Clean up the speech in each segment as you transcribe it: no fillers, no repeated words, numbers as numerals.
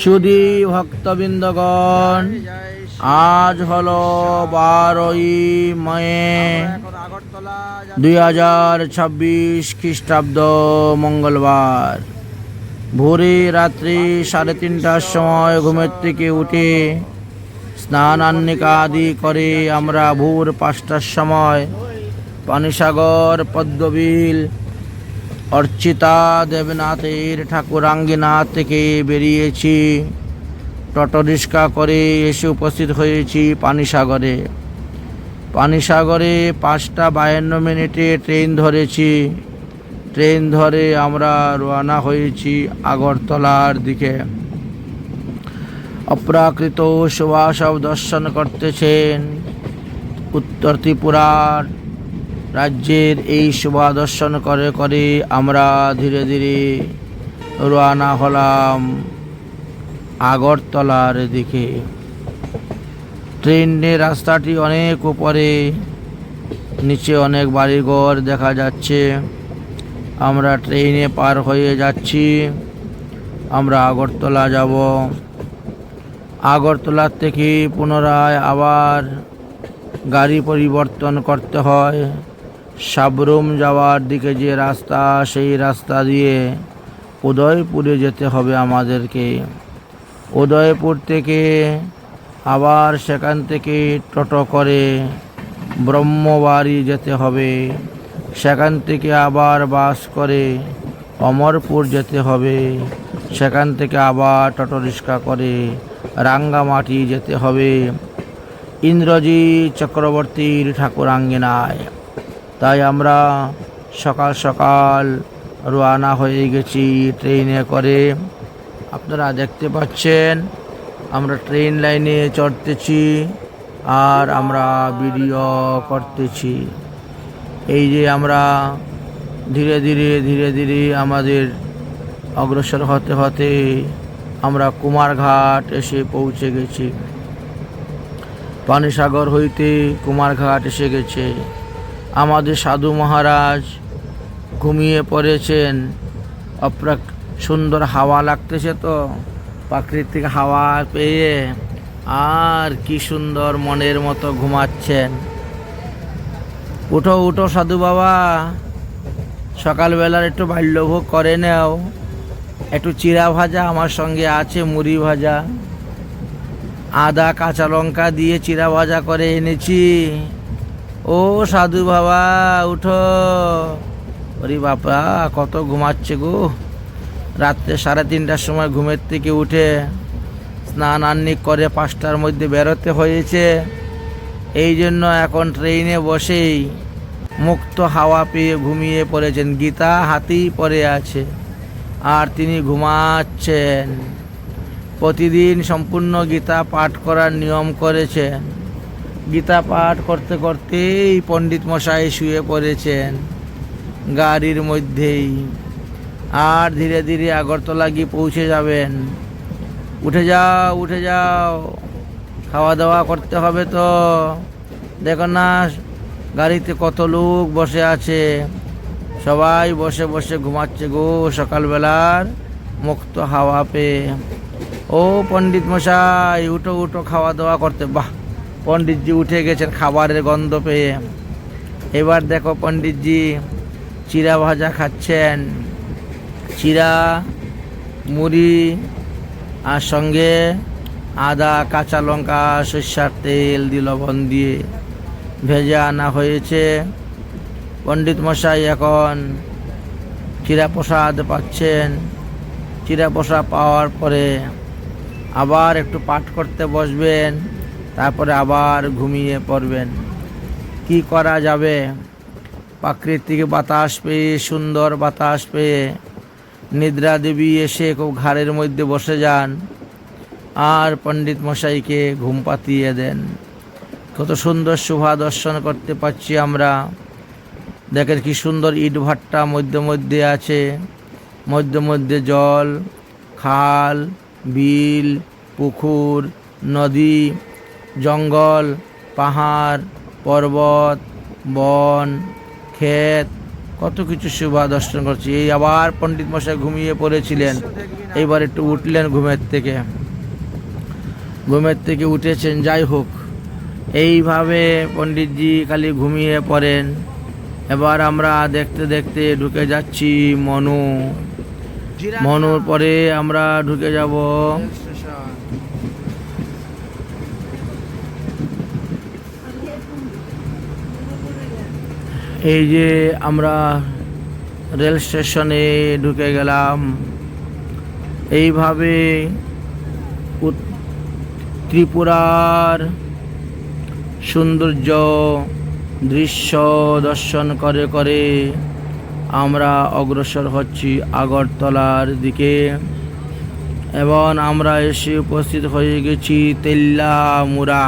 সুধী ভক্তবৃন্দগণ, আজ হলো 12ই মে 2026 খ্রিস্টাব্দ মঙ্গলবার। ভোরে রাত্রি 3:30টার সময় ঘুমের থেকে উঠে স্নান আহ্নিক আদি করে আমরা ভোর 5টার সময় পানিসাগর পদ্মবিল অর্চিতা দেবনাথের ঠাকুরাঙ্গিনাথ থেকে বেরিয়েছি। টোটো রিক্সা করে এসে উপস্থিত হয়েছি পানিসাগরে। 5:52 ট্রেন ধরেছি। ট্রেন ধরে আমরা রওনা হয়েছি আগরতলার দিকে। অপ্রাকৃত শোভা সব দর্শন করতেছেন। উত্তর ত্রিপুরার রাজ্যের এই শোভা দর্শন করে করে আমরা ধীরে ধীরে রওনা হলাম আগরতলার দিকে। ট্রেনের রাস্তাটি অনেক উপরে, নিচে অনেক বাড়িঘর দেখা যাচ্ছে। আমরা ট্রেনে পার হয়ে যাচ্ছি। আমরা আগরতলা যাব। আগরতলা থেকে পুনরায় আবার গাড়ি পরিবর্তন করতে হয়। সাবরুম যাওয়ার দিকে যে রাস্তা, সেই রাস্তা দিয়ে উদয়পুরে যেতে হবে আমাদেরকে। উদয়পুর থেকে আবার সেখান থেকে টোটো করে ব্রহ্মবাড়ি যেতে হবে। সেখান থেকে আবার বাস করে অমরপুর যেতে হবে। সেখান থেকে আবার টোটো রিক্সা করে রাঙ্গামাটি যেতে হবে ইন্দ্রজিৎ চক্রবর্তীর ঠাকুরাঙ্গিনায়। তাই আমরা সকাল সকাল রওনা হয়ে গেছি ট্রেনে করে। আপনারা দেখতে পাচ্ছেন আমরা ট্রেন লাইনে চড়তেছি আর আমরা ভিডিও করতেছি। এই যে আমরা ধীরে ধীরে আমাদের অগ্রসর হতে হতে আমরা কুমারঘাট এসে পৌঁছে গেছি। পানিসাগর হইতে কুমারঘাট এসে গেছে। আমাদের সাধু মহারাজ ঘুমিয়ে পড়েছেন। সুন্দর হাওয়া লাগতেছে তো, প্রাকৃতিক হাওয়া পেয়ে আর কি সুন্দর মনের মতো ঘুমাচ্ছেন। উঠো উঠো সাধু বাবা, সকালবেলার একটু বাল্যভোগ করে নাও। একটু চিড়া ভাজা আমার সঙ্গে আছে, মুড়ি ভাজা, আদা কাঁচা লঙ্কা দিয়ে চিড়া ভাজা করে এনেছি। ও সাধু বাবা উঠো। ওরে বাবা কত ঘুমাচ্ছে গো। রাত্রে 3:30টার সময় ঘুমের থেকে উঠে স্নান আহ্নিক করে 5টার মধ্যে বেরোতে হয়েছে। এই জন্য এখন ট্রেনে বসেই মুক্ত হাওয়া পেয়ে ঘুমিয়ে পড়েছেন। গীতা হাতেই পড়ে আছে আর তিনি ঘুমাচ্ছেন। প্রতিদিন সম্পূর্ণ গীতা পাঠ করার নিয়ম করেছেন। গীতা পাঠ করতে করতেই পণ্ডিত মশাই শুয়ে পড়েছেন গাড়ির মধ্যেই। আর ধীরে ধীরে আগরতলা গিয়ে পৌঁছে যাবেন। উঠে যাও উঠে যাও, খাওয়া দাওয়া করতে হবে তো। দেখো না গাড়িতে কত লোক বসে আছে, সবাই বসে বসে ঘুমাচ্ছে গো সকালবেলার মুক্ত হাওয়া পেয়ে। ও পণ্ডিত মশাই উঠো উঠো খাওয়া দাওয়া করতে। বাহ, পণ্ডিতজি উঠে গেছেন খাবারের গন্ধ পেয়ে। এবার দেখো পণ্ডিতজি চিড়া ভাজা খাচ্ছেন। চিড়া, মুড়ি আর সঙ্গে আদা কাঁচা লঙ্কা সরষের তেল দিয়ে লবণ দিয়ে ভেজে আনা হয়েছে। পণ্ডিত মশাই এখন চিড়া প্রসাদ পাচ্ছেন। চিড়া প্রসাদ পাওয়ার পরে আবার একটু পাঠ করতে বসবেন, তারপরে আবার ঘুমিয়ে পড়বেন। কি করা যাবে, প্রাকৃতিক বাতাস পেয়ে, সুন্দর বাতাস পেয়ে নিদ্রা দেবী এসে খুব ঘাড়ের মধ্যে বসে যান আর পণ্ডিত মশাইকে ঘুম পাতিয়ে দেন। কত সুন্দর শোভা দর্শন করতে পাচ্ছি আমরা। দেখেন কি সুন্দর ইট ভাট্টা মধ্যে মধ্যে আছে, মধ্যে মধ্যে জল, খাল, বিল, পুকুর, নদী, জঙ্গল, পাহাড়, পর্বত, বন, ক্ষেত কত কিছু শোভা দর্শন করছি। এই আবার পণ্ডিত মশাই ঘুমিয়ে পড়েছিলেন, এইবার একটু উঠলেন ঘুমের থেকে উঠেছেন। যাই হোক, এইভাবে পণ্ডিতজি খালি ঘুমিয়ে পড়েন। এবার আমরা দেখতে দেখতে ঢুকে যাচ্ছি মনুর পরে আমরা ঢুকে যাব এই যে আমরা রেল স্টেশনে ঢুকে গেলাম। এইভাবে ত্রিপুরার সৌন্দর্য দৃশ্য দর্শন করে করে আমরা অগ্রসর হচ্ছি আগরতলার দিকে এবং আমরা এসে উপস্থিত হয়ে গেছি তেল্লামুড়া।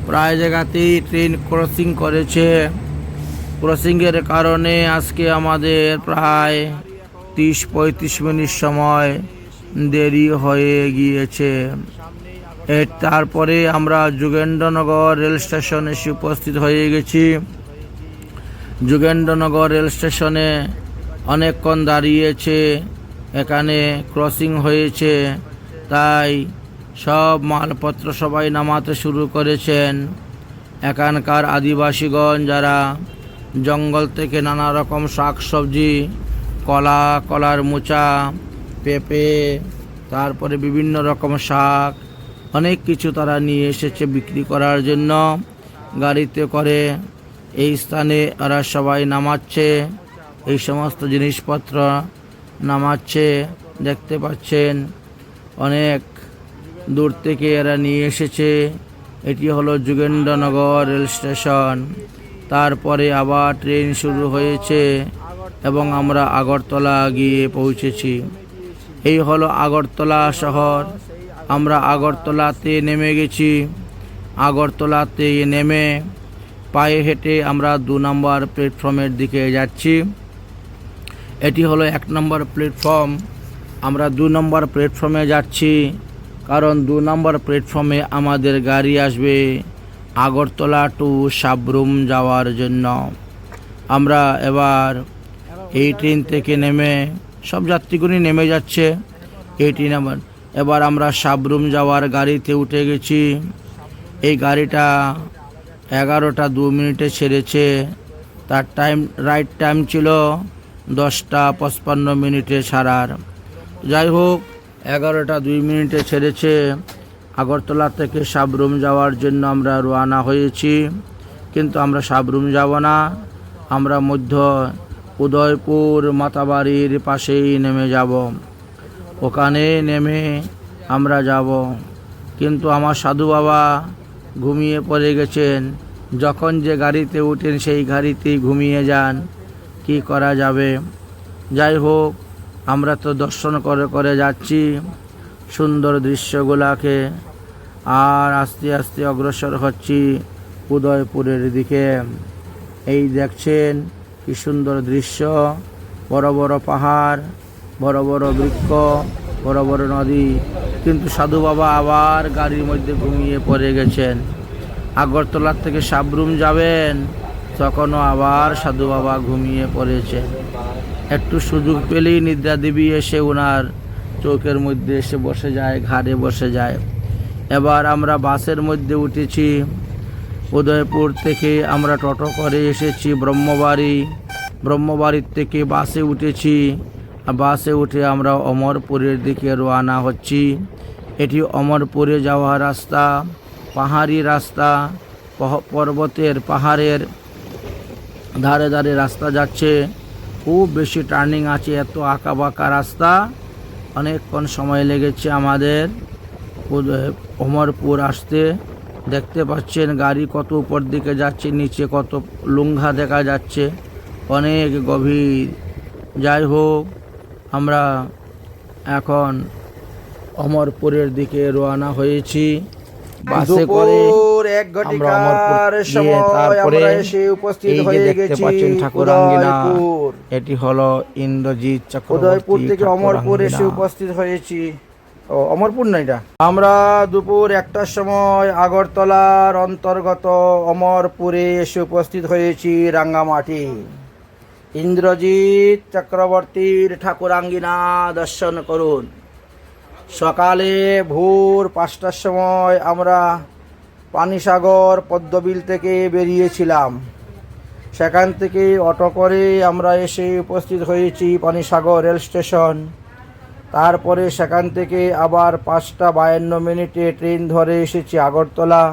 প্রায় জায়গাতেই ট্রেন ক্রসিং করেছে। ক্রসিংয়ের কারণে আজকে আমাদের প্রায় 30-35 মিনিট সময় দেরি হয়ে গিয়েছে। তারপরে আমরা যোগেন্দ্রনগর রেল স্টেশনে এসে উপস্থিত হয়ে গেছি। যোগেন্দ্রনগর রেল স্টেশনে অনেকক্ষণ দাঁড়িয়েছে, এখানে ক্রসিং হয়েছে, তাই সব মালপত্র সবাই নামাতে শুরু করেছেন। এখানকার আদিবাসীগণ যারা জঙ্গল থেকে নানা রকম শাকসবজি, কলার মোচা, পেঁপে, তারপরে বিভিন্ন রকম শাক, অনেক কিছু তারা নিয়ে এসেছে বিক্রি করার জন্য। গাড়িতে করে এই স্থানে এরা সবাই নামাচ্ছে, এই সমস্ত জিনিসপত্র নামাচ্ছে। দেখতে পাচ্ছেন অনেক দূর থেকে এরা নিয়ে এসেছে। এটি হলো যোগেন্দ্রনগর রেল স্টেশন। তারপরে আবার ট্রেন শুরু হয়েছে এবং আমরা আগরতলা গিয়ে পৌঁছেছি। এই হলো আগরতলা শহর। আমরা আগরতলাতে নেমে গেছি। আগরতলাতে নেমে পায়ে হেঁটে আমরা 2 নম্বর প্ল্যাটফর্মের দিকে যাচ্ছি। এটি হলো 1 নম্বর প্ল্যাটফর্ম। আমরা 2 নম্বর প্ল্যাটফর্মে যাচ্ছি, কারণ 2 নম্বর প্ল্যাটফর্মে আমাদের গাড়ি আসবে আগরতলা টু সাব্রুম যাওয়ার জন্য। আমরা এবার এই ট্রেন থেকে নেমে, সব যাত্রীগুলি নেমে যাচ্ছে এই ট্রেন। এবার আমরা সাব্রুম যাওয়ার গাড়িতে উঠে গেছি। এই গাড়িটা 11টা 2 মিনিটে ছেড়েছে। তার রাইট টাইম ছিল 10টা 55 মিনিটে ছাড়ার। যাই হোক, 11টা 2 মিনিটে ছেড়েছে। আগরতলা থেকে সাব্রুম যাওয়ার জন্য আমরা রওনা হয়েছি, কিন্তু আমরা সাব্রুম যাব না। আমরা মধ্য উদয়পুর মাতাবাড়ির পাশেই নেমে যাব। ওখানে নেমে আমরা যাব। কিন্তু আমার সাধু বাবা ঘুমিয়ে পড়ে গেছেন। যখন যে গাড়িতে উঠেন সেই গাড়িতেই ঘুমিয়ে যান, কি করা যাবে। যাই হোক, আমরা তো দর্শন করে করে যাচ্ছি সুন্দর দৃশ্যগুলাকে, আর আস্তে আস্তে অগ্রসর হচ্ছি উদয়পুরের দিকে। এই দেখছেন কি সুন্দর দৃশ্য, বড় বড় পাহাড়, বড় বড় বৃক্ষ, বড় বড় নদী। কিন্তু সাধু বাবা আবার গাড়ির মধ্যে ঘুমিয়ে পড়ে গেছেন। আগরতলা থেকে সাব্রুম যাবেন, তখনও আবার সাধু বাবা ঘুমিয়ে পড়েছেন। একটু সুযোগ পেলেই নিদ্রা দেবী এসে ওনার চৌকের মধ্যে এসে বসে যায়, ঘাড়ে বসে যায়। এবার আমরা বাসের মধ্যে উঠেছি। উদয়পুর থেকে আমরা টোটো করে এসেছি ব্রহ্মবাড়ির থেকে বাসে উঠেছি। বাসে উঠে আমরা অমরপুরের দিকে রওনা হচ্ছি। এটি অমরপুরে যাওয়ার রাস্তা, পাহাড়ি রাস্তা, পাহাড়ের ধারে ধারে রাস্তা যাচ্ছে। খুব বেশি টার্নিং আছে, এত আঁকা বাঁকা রাস্তা। অনেকক্ষণ সময় লেগেছে আমাদের অমরপুর আসতে। দেখতে পাচ্ছেন গাড়ি কত উপর দিকে যাচ্ছে, নিচে কত লুঙ্ঘা দেখা যাচ্ছে, অনেক গভীর। যাই হোক, আমরা এখন অমরপুরের দিকে রওনা হয়েছি বাসে করে। আমরা অমরপুর গিয়ে তারপরে এই যে দেখতে পাচ্ছেন ঠাকুরাঙ্গিনা, এটি হলো ইন্দ্রজিৎ চক্রবর্তী। উদয়পুর থেকে অমরপুর এসে উপস্থিত হয়েছি। ও অমরপুর না এটা। আমরা দুপুর 1টার সময় আগরতলার অন্তর্গত অমরপুরে এসে উপস্থিত হয়েছি রাঙ্গামাটি। ইন্দ্রজিৎ চক্রবর্তীর ঠাকুরাঙ্গিনা দর্শন করুন। সকালে ভোর 5টার সময় আমরা পানিসাগর পদ্মবিল থেকে বেরিয়েছিলাম। সেখান থেকে অটো করে আমরা এসে উপস্থিত হয়েছি পানিসাগর রেল স্টেশন। তারপরে সেখান থেকে আবার 5টা 52 ট্রেন ধরে এসেছি আগরতলা।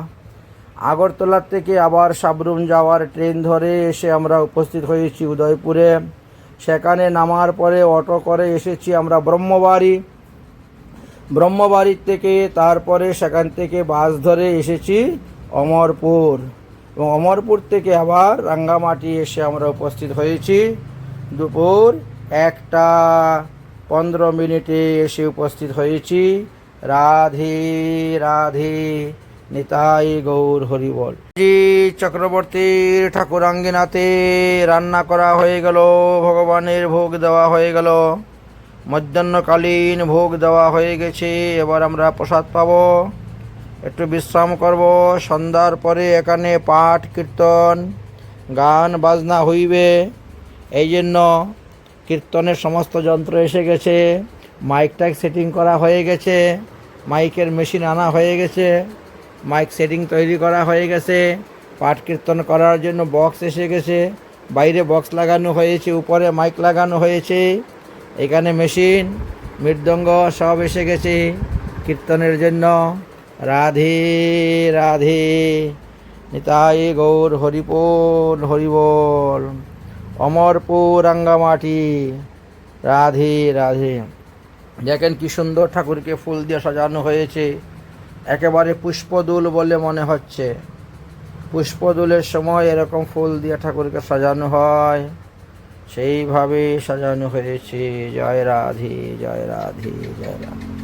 আগরতলার থেকে আবার সাবরুম যাওয়ার ট্রেন ধরে এসে আমরা উপস্থিত হয়েছি উদয়পুরে। সেখানে নামার পরে অটো করে এসেছি আমরা ব্রহ্মবাড়ি। ব্রহ্মবাড়ির থেকে তারপরে সেখান থেকে বাস ধরে এসেছি অমরপুর, এবং অমরপুর থেকে আবার রাঙ্গামাটি এসে আমরা উপস্থিত হয়েছি দুপুর 1টা 15 এসে উপস্থিত হয়েছি। রাধে রাধে, নিতাই গৌর হরিবল। জি চক্রবর্তীর ঠাকুরাঙ্গিনাতে রান্না করা হয়ে গেল, ভগবানের ভোগ দেওয়া হয়ে গেল, মধ্যাহ্নকালীন ভোগ দেওয়া হয়ে গেছে। এবার আমরা প্রসাদ পাবো, একটু বিশ্রাম করব। সন্ধ্যার পরে এখানে পাঠ কীর্তন গান বাজনা হইবে, এই জন্য কীর্তনের সমস্ত যন্ত্র এসে গেছে, মাইক টাইক সেটিং করা হয়ে গেছে, মাইকের মেশিন আনা হয়ে গেছে, মাইক সেটিং তৈরি করা হয়ে গেছে। পাঠ কীর্তন করার জন্য বক্স এসে গেছে, বাইরে বক্স লাগানো হয়েছে, উপরে মাইক লাগানো হয়েছে, এখানে মেশিন মৃদঙ্গ সব এসে গেছে কীর্তনের জন্য। রাধে রাধে, নিতাই গৌর হরিবোল হরিবোল। অমরপুর রাঙ্গামাটি, রাধে রাধে। দেখেন কি সুন্দর ঠাকুরকে ফুল দিয়ে সাজানো হয়েছে, একেবারে পুষ্পদুল বলে মনে হচ্ছে। পুষ্পদুলের সময় এরকম ফুল দিয়ে ঠাকুরকে সাজানো হয়, সেইভাবে সাজানো হয়েছে। জয় রাধে, জয় রাধে, জয় রাধে।